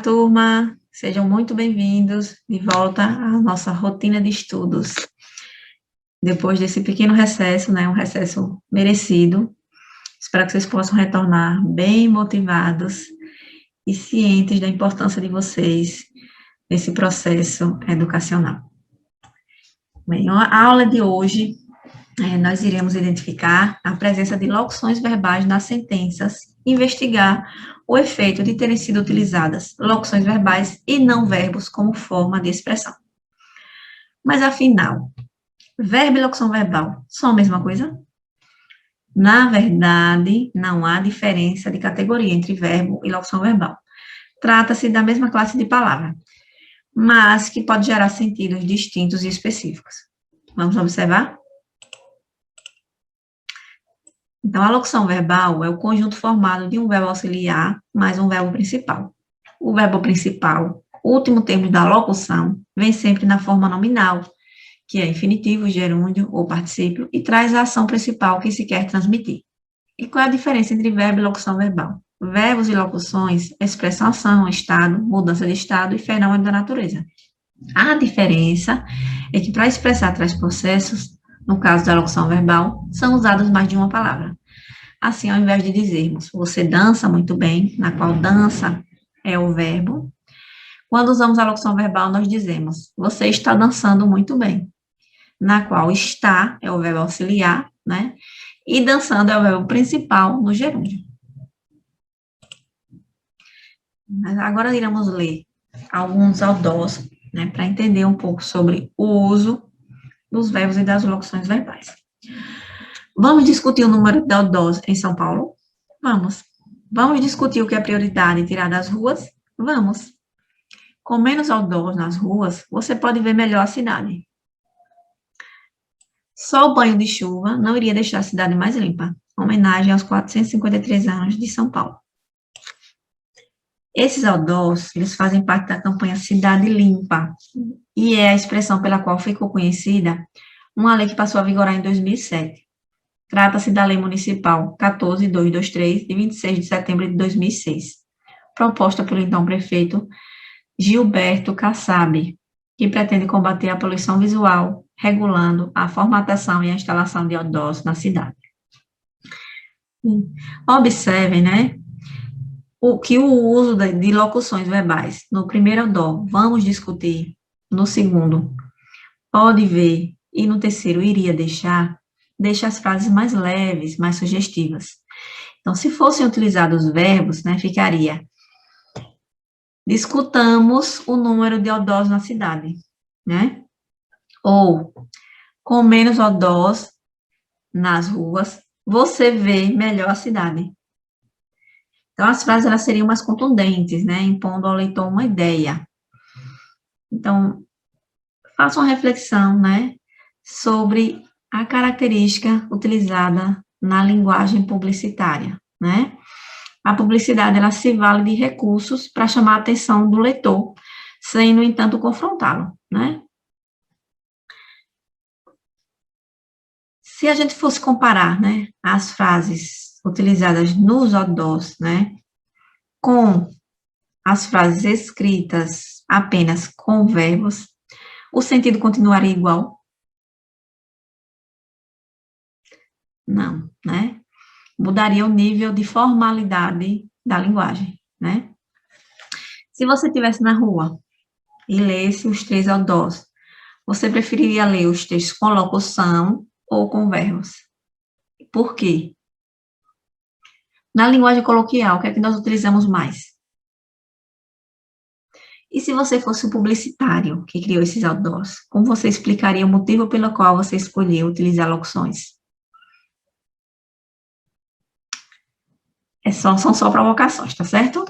turma, sejam muito bem-vindos de volta à nossa rotina de estudos. Depois desse pequeno recesso, né, um recesso merecido, espero que vocês possam retornar bem motivados e cientes da importância de vocês nesse processo educacional. Bem, a aula de hoje, nós iremos identificar a presença de locuções verbais nas sentenças, investigar o efeito de terem sido utilizadas locuções verbais e não verbos como forma de expressão. Mas, afinal, verbo e locução verbal são a mesma coisa? Na verdade, não há diferença de categoria entre verbo e locução verbal. Trata-se da mesma classe de palavra, mas que pode gerar sentidos distintos e específicos. Vamos observar? Então, a locução verbal é o conjunto formado de um verbo auxiliar mais um verbo principal. O verbo principal, o último termo da locução, vem sempre na forma nominal, que é infinitivo, gerúndio ou particípio, e traz a ação principal que se quer transmitir. E qual é a diferença entre verbo e locução verbal? Verbos e locuções expressam ação, estado, mudança de estado e fenômeno da natureza. A diferença é que para expressar tais processos, no caso da locução verbal, são usadas mais de uma palavra. Assim, ao invés de dizermos, você dança muito bem, na qual dança é o verbo, quando usamos a locução verbal, nós dizemos, você está dançando muito bem, na qual está é o verbo auxiliar, né? E dançando é o verbo principal no gerúndio. Mas agora iremos ler alguns audós, né, para entender um pouco sobre o uso dos verbos e das locuções verbais. Vamos discutir o número de audós em São Paulo? Vamos. Vamos discutir o que é prioridade tirar das ruas? Vamos. Com menos audós nas ruas, você pode ver melhor a cidade. Só o banho de chuva não iria deixar a cidade mais limpa. Homenagem aos 453 anos de São Paulo. Esses outdoors, eles fazem parte da campanha Cidade Limpa, e é a expressão pela qual ficou conhecida uma lei que passou a vigorar em 2007. Trata-se da Lei Municipal 14.223, de 26 de setembro de 2006, proposta pelo então prefeito Gilberto Kassab, que pretende combater a poluição visual, regulando a formatação e a instalação de outdoors na cidade. Observem, né, o uso de locuções verbais, no primeiro outdoor, vamos discutir, no segundo, pode ver, e no terceiro, iria deixar, deixa as frases mais leves, mais sugestivas. Então, se fossem utilizados verbos, né, ficaria, discutamos o número de outdoors na cidade, né? Ou, com menos outdoors nas ruas, você vê melhor a cidade. Então, as frases elas seriam mais contundentes, né, impondo ao leitor uma ideia. Então, faça uma reflexão, né, sobre a característica utilizada na linguagem publicitária, né? A publicidade, ela se vale de recursos para chamar a atenção do leitor, sem, no entanto, confrontá-lo, né? Se a gente fosse comparar, né, as frases utilizadas nos outdoors, né, com as frases escritas apenas com verbos, o sentido continuaria igual? Não, né? Mudaria o nível de formalidade da linguagem, né? Se você estivesse na rua e lesse os 3 outdoors, você preferiria ler os textos com locução ou com verbos? Por quê? Na linguagem coloquial, o que é que nós utilizamos mais? E se você fosse o publicitário que criou esses outdoors, como você explicaria o motivo pelo qual você escolheu utilizar locuções? São só provocações, tá certo?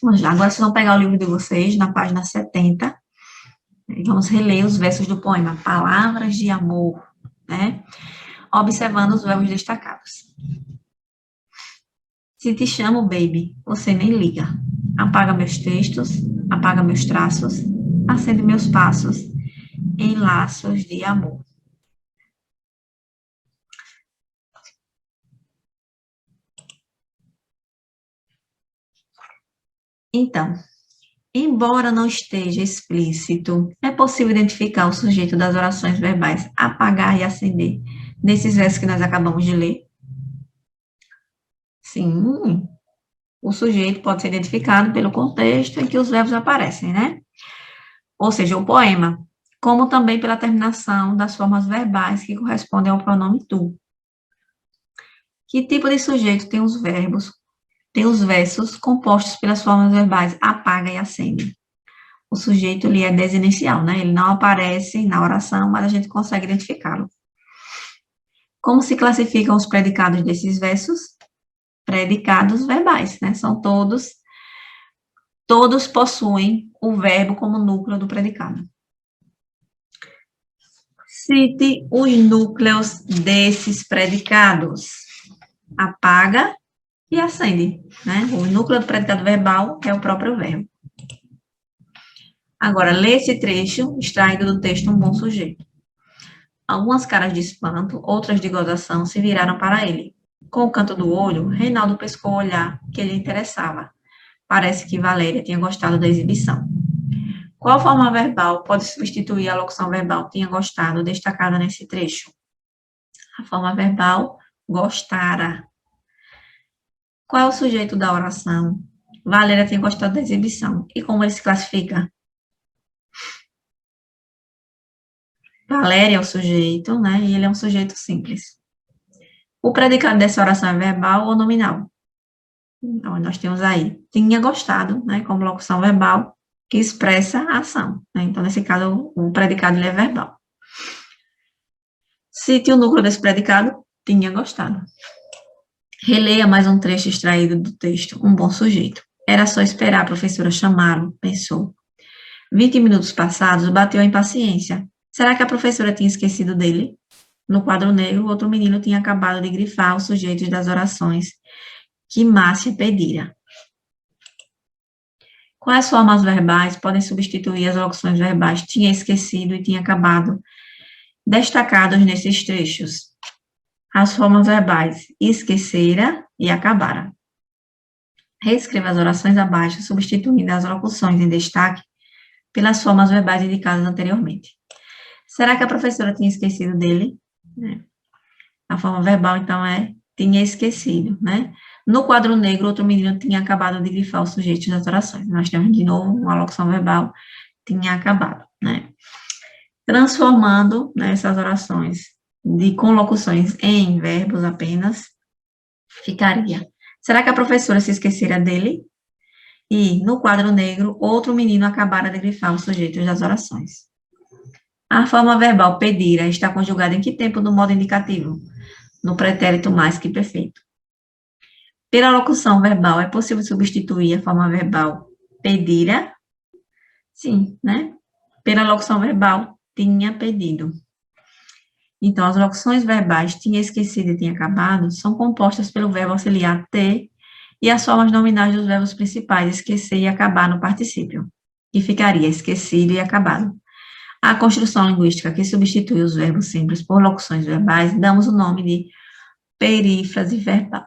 Vamos lá, agora vocês vão pegar o livro de vocês, na página 70, e vamos reler os versos do poema Palavras de Amor, né? Observando os verbos destacados. Se te chamo, baby, você nem liga. Apaga meus textos, apaga meus traços, acende meus passos em laços de amor. Então, embora não esteja explícito, é possível identificar o sujeito das orações verbais apagar e acender nesses versos que nós acabamos de ler? Sim, o sujeito pode ser identificado pelo contexto em que os verbos aparecem, né? Ou seja, o poema, como também pela terminação das formas verbais que correspondem ao pronome tu. Que tipo de sujeito tem os verbos, tem os versos compostos pelas formas verbais apaga e acende? O sujeito ele é desinicial, né? Ele não aparece na oração, mas a gente consegue identificá-lo. Como se classificam os predicados desses versos? Predicados verbais, né? São todos possuem o verbo como núcleo do predicado. Cite os núcleos desses predicados. Apaga e acende, né? O núcleo do predicado verbal é o próprio verbo. Agora, lê esse trecho extraído do texto Um Bom Sujeito. Algumas caras de espanto, outras de gozação, se viraram para ele. Com o canto do olho, Reinaldo pescou o olhar que lhe interessava. Parece que Valéria tinha gostado da exibição. Qual forma verbal pode substituir a locução verbal tinha gostado, destacada nesse trecho? A forma verbal gostara. Qual é o sujeito da oração? Valéria tinha gostado da exibição. E como ele se classifica? Valéria é o sujeito, né? E ele é um sujeito simples. O predicado dessa oração é verbal ou nominal? Então, nós temos aí, tinha gostado, né? Como locução verbal, que expressa a ação, né? Então, nesse caso, o predicado ele é verbal. Cite o núcleo desse predicado, tinha gostado. Releia mais um trecho extraído do texto, Um Bom Sujeito. Era só esperar a professora chamá-lo, pensou. 20 minutos passados, bateu a impaciência. Será que a professora tinha esquecido dele? No quadro negro, outro menino tinha acabado de grifar os sujeitos das orações que Márcia pedira. Quais formas verbais podem substituir as locuções verbais tinha esquecido e tinha acabado, destacados nesses trechos? As formas verbais esquecera e acabara. Reescreva as orações abaixo, substituindo as locuções em destaque pelas formas verbais indicadas anteriormente. Será que a professora tinha esquecido dele? A forma verbal, então, é tinha esquecido, né? No quadro negro, outro menino tinha acabado de grifar os sujeitos das orações. Nós temos, de novo, uma locução verbal, tinha acabado, né? Transformando, né, essas orações com locuções em verbos apenas, ficaria. Será que a professora se esquecera dele? E, no quadro negro, outro menino acabara de grifar os sujeitos das orações. A forma verbal pedira está conjugada em que tempo do modo indicativo? No pretérito mais que perfeito. Pela locução verbal, é possível substituir a forma verbal pedira? Sim, né? Pela locução verbal, tinha pedido. Então, as locuções verbais tinha esquecido e tinha acabado são compostas pelo verbo auxiliar ter e as formas nominais dos verbos principais esquecer e acabar no particípio, que ficaria esquecido e acabado. A construção linguística que substitui os verbos simples por locuções verbais, damos o nome de perífrase verbal.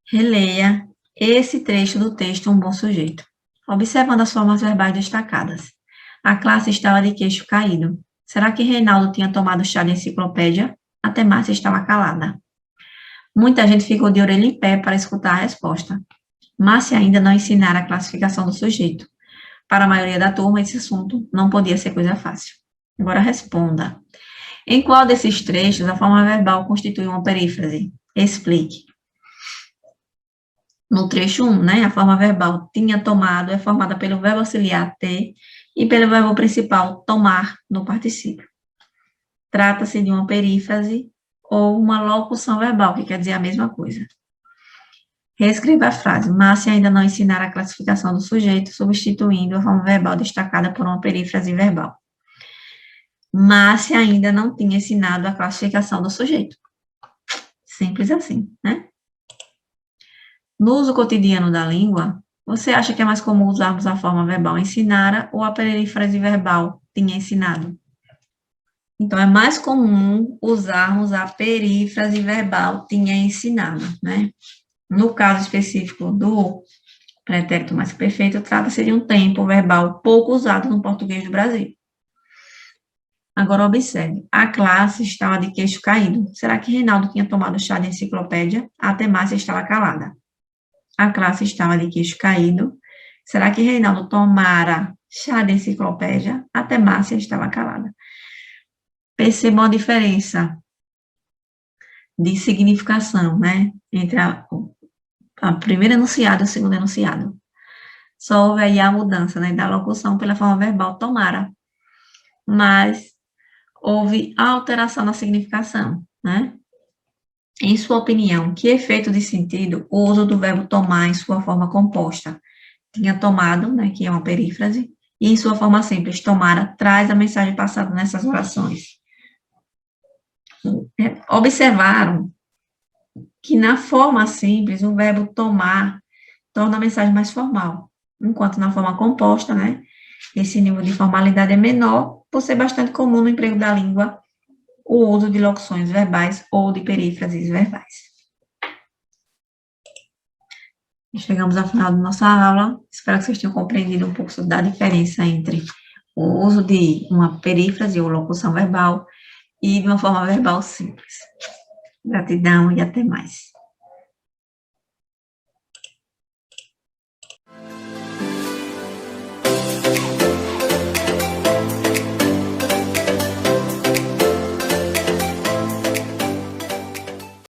Releia esse trecho do texto Um Bom Sujeito. Observando as formas verbais destacadas. A classe estava de queixo caído. Será que Reinaldo tinha tomado chá de enciclopédia? Até Márcia estava calada. Muita gente ficou de orelha em pé para escutar a resposta. Márcia ainda não ensinara a classificação do sujeito. Para a maioria da turma, esse assunto não podia ser coisa fácil. Agora responda. Em qual desses trechos a forma verbal constitui uma perífrase? Explique. No trecho 1, né, a forma verbal tinha tomado é formada pelo verbo auxiliar ter e pelo verbo principal tomar no particípio. Trata-se de uma perífrase ou uma locução verbal, que quer dizer a mesma coisa. Reescreva a frase. Márcia ainda não ensinara a classificação do sujeito, substituindo a forma verbal destacada por uma perífrase verbal. Márcia ainda não tinha ensinado a classificação do sujeito. Simples assim, né? No uso cotidiano da língua, você acha que é mais comum usarmos a forma verbal ensinara ou a perífrase verbal tinha ensinado? Então, é mais comum usarmos a perífrase verbal tinha ensinado, né? No caso específico do pretérito mais que perfeito, trata-se de um tempo verbal pouco usado no português do Brasil. Agora, observe, a classe estava de queixo caído. Será que Reinaldo tinha tomado chá de enciclopédia? Até Márcia estava calada. A classe estava de queixo caído. Será que Reinaldo tomara chá de enciclopédia? Até Márcia estava calada. Percebam a diferença de significação, né? Entre a primeira enunciado e o segundo enunciado. Só houve aí a mudança, né? Da locução pela forma verbal tomara. Mas houve alteração na significação, né? Em sua opinião, que efeito de sentido o uso do verbo tomar em sua forma composta? Tinha tomado, né, que é uma perífrase, e em sua forma simples, tomara, traz a mensagem passada nessas orações. Observaram que na forma simples, o verbo tomar torna a mensagem mais formal, enquanto na forma composta, né, esse nível de formalidade é menor, por ser bastante comum no emprego da língua o uso de locuções verbais ou de perífrases verbais. Chegamos ao final da nossa aula. Espero que vocês tenham compreendido um pouco da diferença entre o uso de uma perífrase ou locução verbal e de uma forma verbal simples. Gratidão e até mais.